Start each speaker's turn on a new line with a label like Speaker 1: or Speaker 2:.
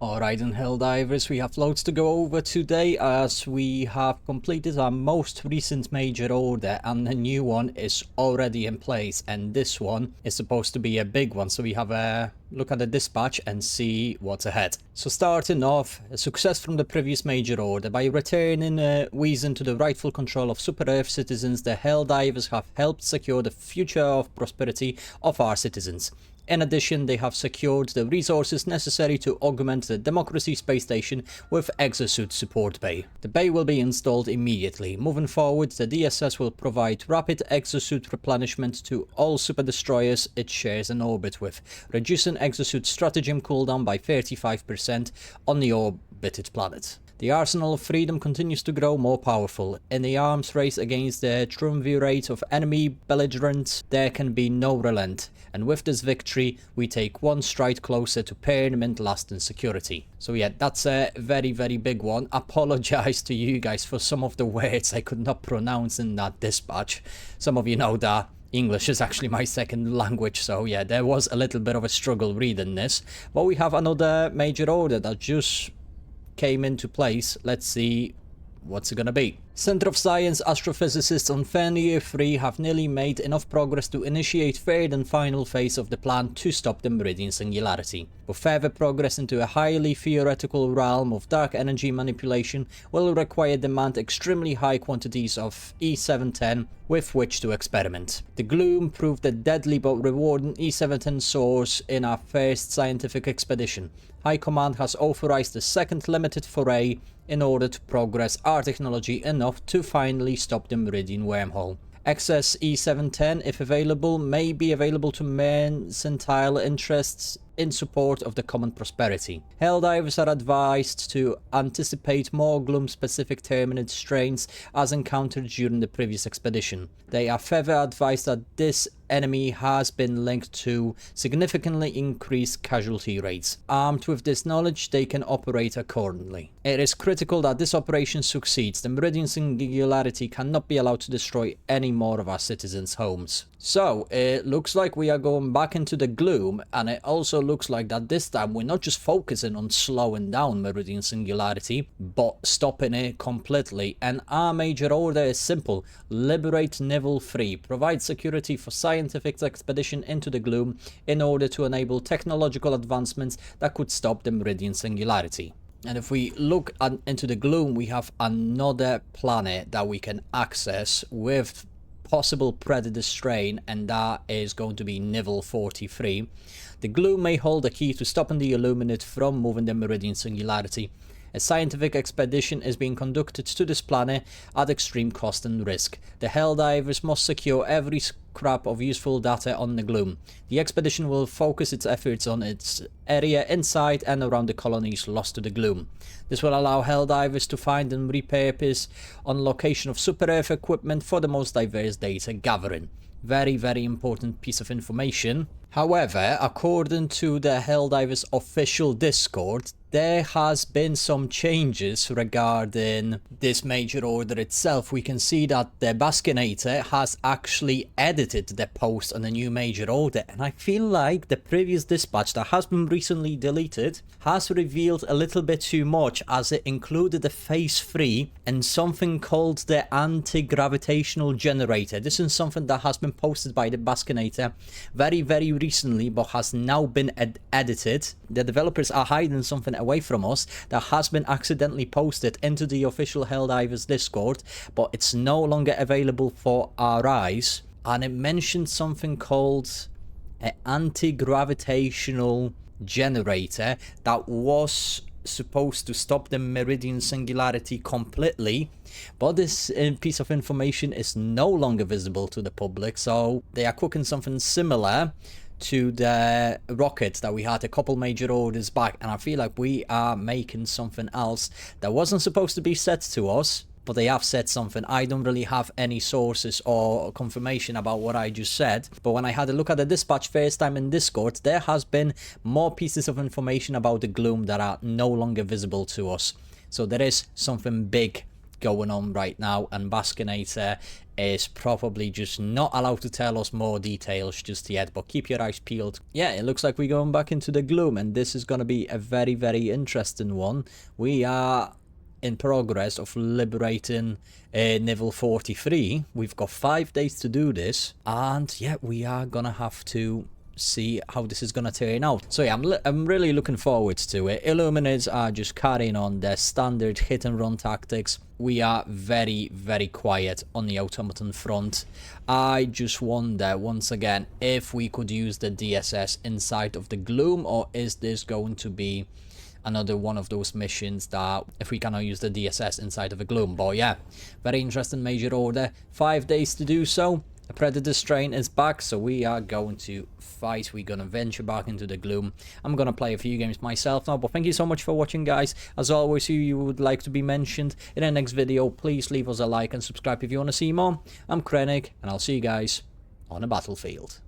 Speaker 1: Alright then, Helldivers, we have loads to go over today as we have completed our most recent major order and the new one is already in place, and this one is supposed to be a big one, so we have a look at the dispatch and see what's ahead. So starting off, a success from the previous major order. By returning Wiesen to the rightful control of Super Earth citizens, the Helldivers have helped secure the future of prosperity of our citizens. In addition, they have secured the resources necessary to augment the Democracy space station with exosuit support bay. The bay will be installed immediately. Moving forward, the DSS will provide rapid exosuit replenishment to all super destroyers it shares an orbit with, reducing exosuit stratagem cooldown by 35% on the orbited planet. The Arsenal of Freedom continues to grow more powerful. In the arms race against the triumvirate of enemy belligerents, there can be no relent, and with this victory, we take one stride closer to permanent lasting security. So yeah, that's a very big one. Apologize to you guys for some of the words I could not pronounce in that dispatch. Some of you know that English is actually my second language, so yeah, there was a little bit of a struggle reading this. But we have another major order that just came into place. Let's see what's it gonna be. Center of Science astrophysicists on Fantastic 3 have nearly made enough progress to initiate third and final phase of the plan to stop the Meridian Singularity. But further progress into a highly theoretical realm of dark energy manipulation will require demand extremely high quantities of E710 with which to experiment. The Gloom proved a deadly but rewarding E710 source in our first scientific expedition. High Command has authorized a second limited foray in order to progress our technology enough to finally stop the Meridian wormhole. Excess E710, if available, may be available to mercantile interests in support of the common prosperity. Helldivers are advised to anticipate more Gloom-specific terminid strains as encountered during the previous expedition. They are further advised that this enemy has been linked to significantly increased casualty rates. Armed with this knowledge, they can operate accordingly. It is critical that this operation succeeds. The Meridian Singularity cannot be allowed to destroy any more of our citizens' homes. So, it looks like we are going back into the Gloom, and it also looks like that this time we're not just focusing on slowing down Meridian Singularity, but stopping it completely. And our major order is simple: liberate Nivel 3, provide security for scientific expedition into the Gloom in order to enable technological advancements that could stop the Meridian Singularity. And if we look into the Gloom, we have another planet that we can access with possible predator strain, and that is going to be Nivel 43. The Gloom may hold a key to stopping the Illuminate from moving the Meridian Singularity. A scientific expedition is being conducted to this planet at extreme cost and risk. The Helldivers must secure every scrap of useful data on the Gloom. The expedition will focus its efforts on its area inside and around the colonies lost to the Gloom. This will allow Helldivers to find and repurpose on location of Super Earth equipment for the most diverse data gathering. Very important piece of information. However, according to the Helldivers official Discord, there has been some changes regarding this major order itself. We can see that the Baskinator has actually edited the post on the new major order, and I feel like the previous dispatch that has been recently deleted has revealed a little bit too much, as it included a phase 3 and something called the anti-gravitational generator. This is something that has been posted by the Baskinator very recently, but has now been edited. The developers are hiding something away from us that has been accidentally posted into the official Helldivers Discord, but it's no longer available for our eyes. And it mentioned something called an anti-gravitational generator that was supposed to stop the Meridian Singularity completely, but this piece of information is no longer visible to the public, so they are cooking something similar to the rocket that we had a couple major orders back, and I feel like we are making something else that wasn't supposed to be said to us, but they have said something. I don't really have any sources or confirmation about what I just said, but when I had a look at the dispatch first time in Discord, there has been more pieces of information about the Gloom that are no longer visible to us. So there is something big going on right now, and Baskinator is probably just not allowed to tell us more details just yet, but keep your eyes peeled. Yeah, it looks like we're going back into the Gloom, and this is going to be a very, very interesting one. We are in progress of liberating Level 43. We've got 5 days to do this, and yeah, we are gonna have to see how this is gonna turn out. So yeah, I'm really looking forward to it. Illuminates are just carrying on their standard hit and run tactics. We are very, very quiet on the automaton front. I just wonder once again if we could use the DSS inside of the Gloom, or is this going to be another one of those missions that if we cannot use the DSS inside of a Gloom. But yeah, very interesting major order. 5 days to do so. A Predator strain is back, so we are going to fight. We're gonna venture back into the Gloom. I'm gonna play a few games myself now, but thank you so much for watching, guys. As always, if you would like to be mentioned in the next video, please leave us a like and subscribe if you want to see more. I'm Krennic, and I'll see you guys on the battlefield.